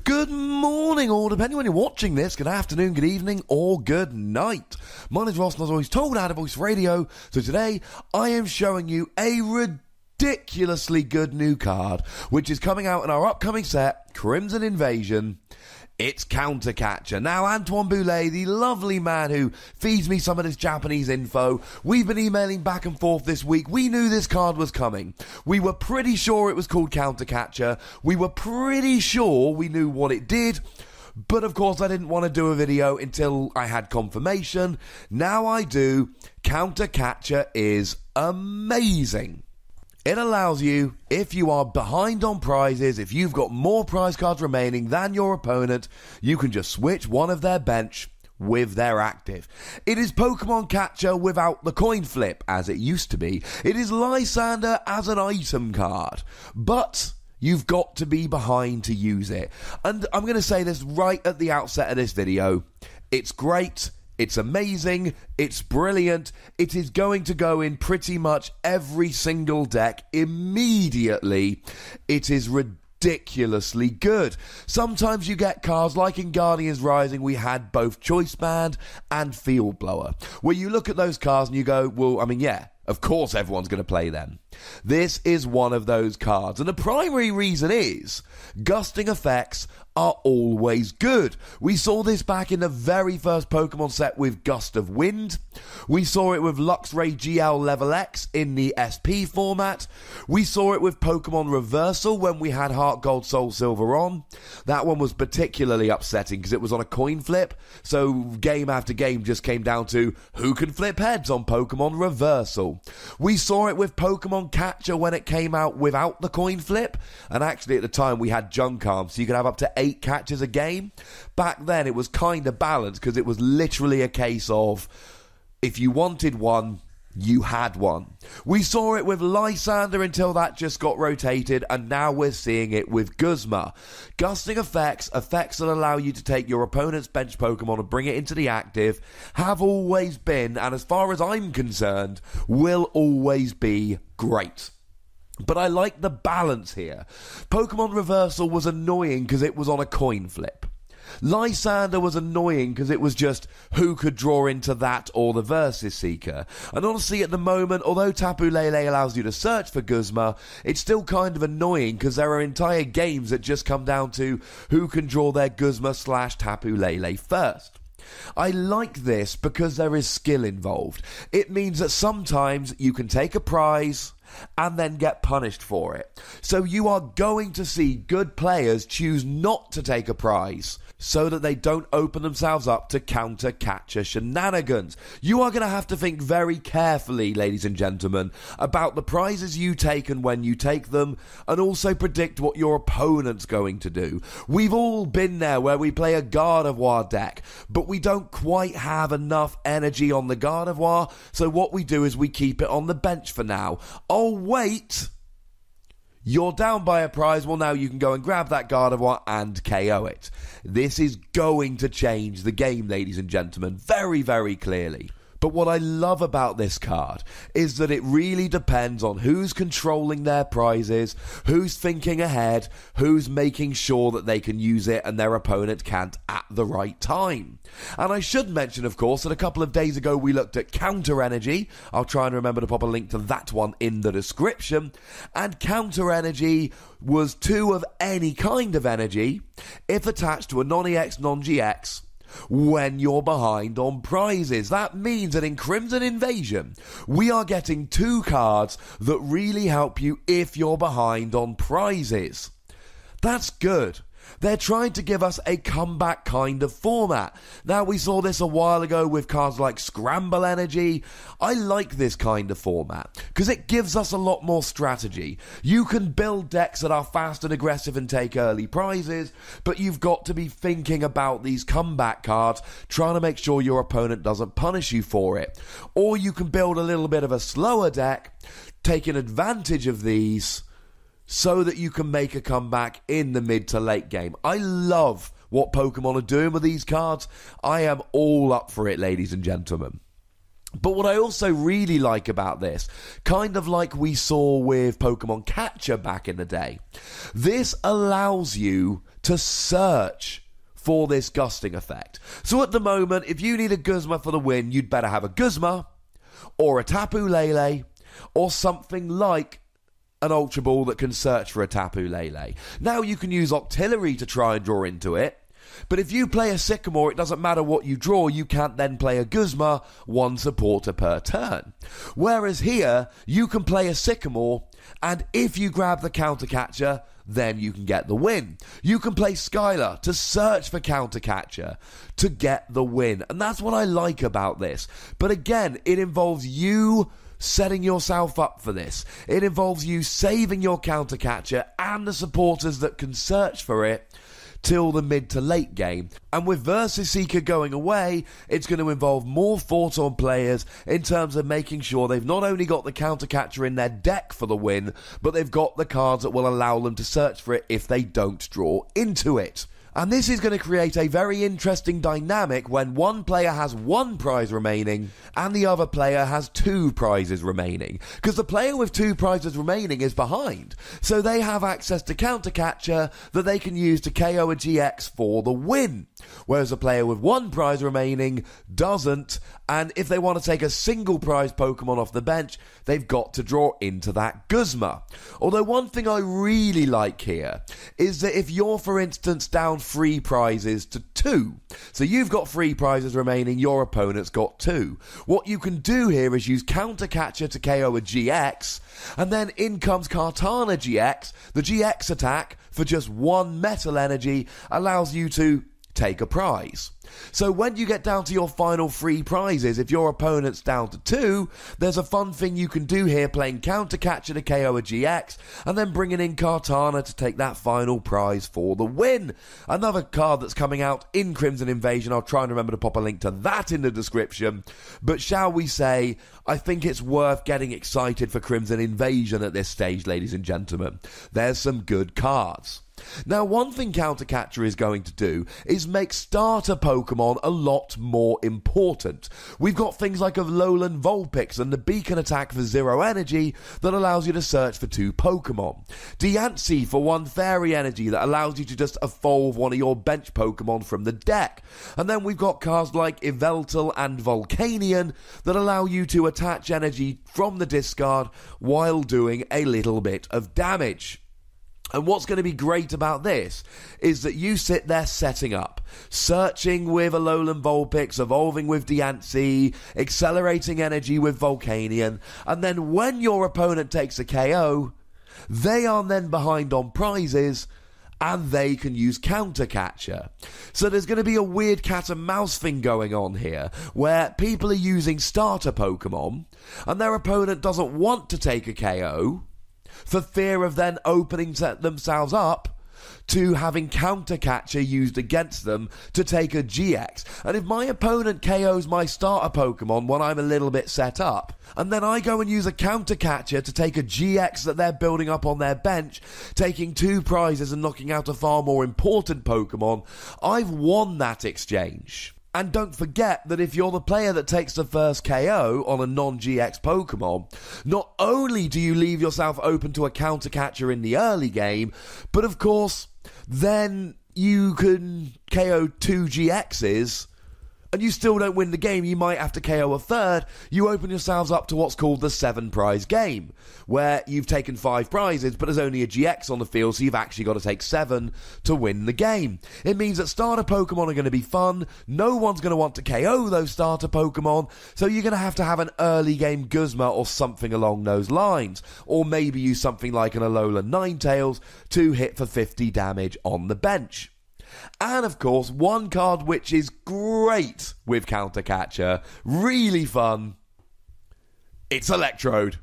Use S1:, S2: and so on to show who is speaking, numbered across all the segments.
S1: Good morning, or depending when you're watching this, good afternoon, good evening, or good night. My name is Ross, and as always told, Out of Voice Radio. So today, I am showing you a ridiculously good new card, which is coming out in our upcoming set, Crimson Invasion. It's Counter Catcher. Now, Antoine Boulay, the lovely man who feeds me some of this Japanese info, we've been emailing back and forth this week. We knew this card was coming. We were pretty sure it was called Counter Catcher. We were pretty sure we knew what it did. But of course, I didn't want to do a video until I had confirmation. Now I do. Counter Catcher is amazing. It allows you, if you are behind on prizes, if you've got more prize cards remaining than your opponent, you can just switch one of their bench with their active. It is Pokemon Catcher without the coin flip, as it used to be. It is Lysander as an item card, but you've got to be behind to use it. And I'm going to say this right at the outset of this video. It's great. It's amazing, it's brilliant, it is going to go in pretty much every single deck immediately. It is ridiculously good. Sometimes you get cards like in Guardians Rising, we had both Choice Band and Field Blower, where you look at those cards and you go, well, I mean, yeah, of course everyone's going to play them. This is one of those cards, and the primary reason is gusting effects are always good. We saw this back in the very first Pokemon set with Gust of Wind. We saw it with Luxray GL Level X in the SP format. We saw it with Pokemon Reversal when we had Heart Gold Soul Silver on. That one was particularly upsetting because it was on a coin flip, so game after game just came down to who can flip heads on Pokemon Reversal. We saw it with Pokemon Catcher when it came out without the coin flip, and actually at the time we had Junk Arm, so you could have up to 8 catches a game. Back then it was kind of balanced because it was literally a case of if you wanted one, you had one. We saw it with Lysander until that just got rotated, and now we're seeing it with Guzma. Gusting effects that allow you to take your opponent's bench Pokemon and bring it into the active, have always been, and as far as I'm concerned, will always be great. But I like the balance here. Pokemon Reversal was annoying because it was on a coin flip. Lysander was annoying because it was just who could draw into that or the Versus Seeker. And honestly, at the moment, although Tapu Lele allows you to search for Guzma, it's still kind of annoying because there are entire games that just come down to who can draw their Guzma/Tapu Lele first. I like this because there is skill involved. It means that sometimes you can take a prize and then get punished for it. So you are going to see good players choose not to take a prize so that they don't open themselves up to Counter Catcher shenanigans. You are going to have to think very carefully, ladies and gentlemen, about the prizes you take and when you take them, and also predict what your opponent's going to do. We've all been there where we play a Gardevoir deck, but we don't quite have enough energy on the Gardevoir, so what we do is we keep it on the bench for now. Oh, wait! You're down by a prize, well now you can go and grab that Gardevoir and KO it. This is going to change the game, ladies and gentlemen, very, very clearly. But what I love about this card is that it really depends on who's controlling their prizes, who's thinking ahead, who's making sure that they can use it and their opponent can't at the right time. And I should mention, of course, that a couple of days ago we looked at Counter Energy. I'll try and remember to pop a link to that one in the description. And Counter Energy was 2 of any kind of energy if attached to a non-EX, non-GX, when you're behind on prizes. That means that in Crimson Invasion, we are getting 2 cards that really help you if you're behind on prizes. That's good. They're trying to give us a comeback kind of format. Now, we saw this a while ago with cards like Scramble Energy. I like this kind of format because it gives us a lot more strategy. You can build decks that are fast and aggressive and take early prizes, but you've got to be thinking about these comeback cards, trying to make sure your opponent doesn't punish you for it. Or you can build a little bit of a slower deck, taking advantage of these, so that you can make a comeback in the mid to late game. I love what Pokemon are doing with these cards. I am all up for it, ladies and gentlemen. But what I also really like about this, kind of like we saw with Pokemon Catcher back in the day, this allows you to search for this gusting effect. So at the moment, if you need a Guzma for the win, you'd better have a Guzma or a Tapu Lele or something like an Ultra Ball that can search for a Tapu Lele. Now you can use Octillery to try and draw into it, but if you play a Sycamore, it doesn't matter what you draw, you can't then play a Guzma, one supporter per turn. Whereas here, you can play a Sycamore, and if you grab the Counter Catcher, then you can get the win. You can play Skylar to search for Counter Catcher to get the win, and that's what I like about this. But again, it involves you setting yourself up for this. It involves you saving your Counter Catcher and the supporters that can search for it till the mid to late game. And with Versus Seeker going away, it's going to involve more Fortorn players in terms of making sure they've not only got the Counter Catcher in their deck for the win, but they've got the cards that will allow them to search for it if they don't draw into it. And this is going to create a very interesting dynamic when one player has one prize remaining and the other player has two prizes remaining. Because the player with two prizes remaining is behind. So they have access to Counter Catcher that they can use to KO a GX for the win. Whereas the player with one prize remaining doesn't. And if they want to take a single prize Pokemon off the bench, they've got to draw into that Guzma. Although one thing I really like here is that if you're, for instance, down 3 prizes to 2, so you've got 3 prizes remaining, your opponent's got 2. What you can do here is use Counter Catcher to KO a GX, and then in comes Kartana GX. The GX attack for just 1 Metal Energy allows you to take a prize. So when you get down to your final 3 prizes, if your opponent's down to 2, there's a fun thing you can do here, playing Counter Catcher to KO a GX, and then bringing in Kartana to take that final prize for the win. Another card that's coming out in Crimson Invasion, I'll try and remember to pop a link to that in the description, but shall we say, I think it's worth getting excited for Crimson Invasion at this stage, ladies and gentlemen. There's some good cards. Now, one thing Counter Catcher is going to do is make starter Pokemon a lot more important. We've got things like a Alolan Vulpix and the Beacon attack for 0 energy that allows you to search for 2 Pokemon. Diancie for 1 Fairy energy that allows you to just evolve one of your bench Pokemon from the deck. And then we've got cards like Yveltal and Volcanion that allow you to attach energy from the discard while doing a little bit of damage. And what's going to be great about this is that you sit there setting up, searching with Alolan Vulpix, evolving with Diancie, accelerating energy with Volcanion, and then when your opponent takes a KO, they are then behind on prizes, and they can use Counter Catcher. So there's going to be a weird cat and mouse thing going on here, where people are using starter Pokemon, and their opponent doesn't want to take a KO, for fear of then opening themselves up to having Counter Catcher used against them to take a GX. And if my opponent KOs my starter Pokemon when I'm a little bit set up, and then I go and use a Counter Catcher to take a GX that they're building up on their bench, taking 2 prizes and knocking out a far more important Pokemon, I've won that exchange. And don't forget that if you're the player that takes the first KO on a non-GX Pokemon, not only do you leave yourself open to a Counter Catcher in the early game, but of course, then you can KO 2 GXs, and you still don't win the game. You might have to KO a third. You open yourselves up to what's called the 7 prize game, where you've taken 5 prizes, but there's only a GX on the field, so you've actually got to take 7 to win the game. It means that starter Pokemon are going to be fun. No one's going to want to KO those starter Pokemon, so you're going to have an early game Guzma or something along those lines. Or maybe use something like an Alolan Ninetales to hit for 50 damage on the bench. And of course, one card which is great with Counter Catcher, really fun, it's Electrode.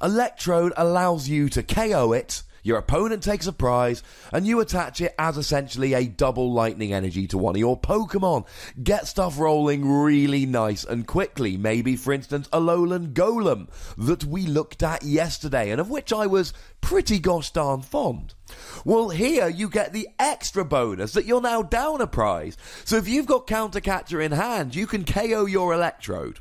S1: Electrode allows you to KO it, your opponent takes a prize, and you attach it as essentially a double lightning energy to one of your Pokemon. Get stuff rolling really nice and quickly. Maybe, for instance, Alolan Golem that we looked at yesterday, and of which I was pretty gosh darn fond. Well, here you get the extra bonus that you're now down a prize. So if you've got Counter Catcher in hand, you can KO your Electrode.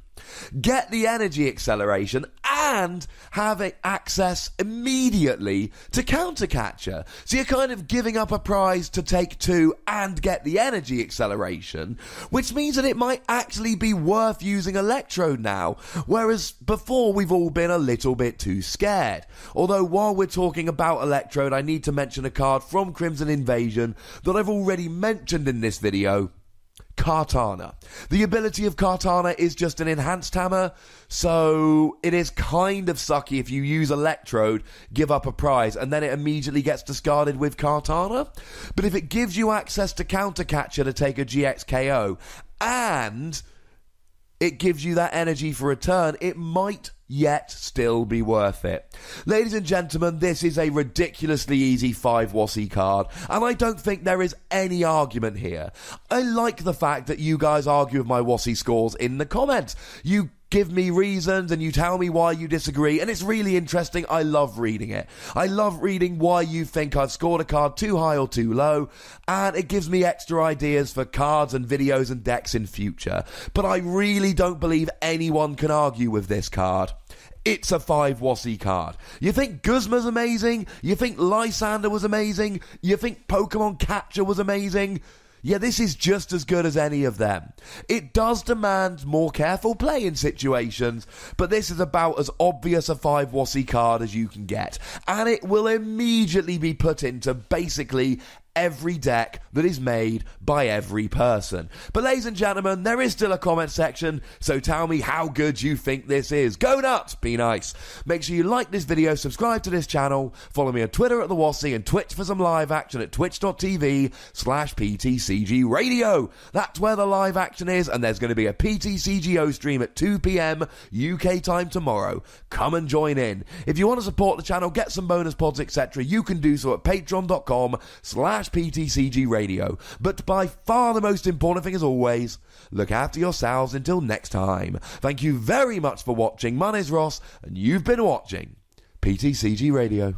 S1: get the energy acceleration, and have access immediately to countercatcher. So you're kind of giving up a prize to take 2 and get the energy acceleration, which means that it might actually be worth using Electrode now, whereas before we've all been a little bit too scared. Although while we're talking about Electrode, I need to mention a card from Crimson Invasion that I've already mentioned in this video. Kartana. The ability of Kartana is just an enhanced hammer, so it is kind of sucky if you use Electrode, give up a prize, and then it immediately gets discarded with Kartana. But if it gives you access to countercatcher to take a GX KO, and it gives you that energy for a turn, it might yet still be worth it. Ladies and gentlemen, this is a ridiculously easy 5 WOSSY card, and I don't think there is any argument here. I like the fact that you guys argue with my WOSSY scores in the comments. You give me reasons and you tell me why you disagree, and it's really interesting. I love reading it. I love reading why you think I've scored a card too high or too low, and it gives me extra ideas for cards and videos and decks in future. But I really don't believe anyone can argue with this card. It's a 5 WOSSY card. You think Guzma's amazing? You think Lysander was amazing? You think Pokemon Catcher was amazing? Yeah, this is just as good as any of them. It does demand more careful play in situations, but this is about as obvious a 5 WOSSY card as you can get, and it will immediately be put into basically every deck that is made by every person. But ladies and gentlemen, there is still a comment section, so tell me how good you think this is. Go nuts, be nice. Make sure you like this video, subscribe to this channel, follow me on Twitter at the WOSSY, and Twitch for some live action at twitch.tv/PTCGRadio. That's where the live action is, and there's going to be a PTCGO stream at 2 p.m. UK time tomorrow. Come and join in. If you want to support the channel, get some bonus pods, etc., you can do so at patreon.com/PTCGRadio. But by far the most important thing, as always, look after yourselves until next time. Thank you very much for watching. My name's Ross, and you've been watching PTCG Radio.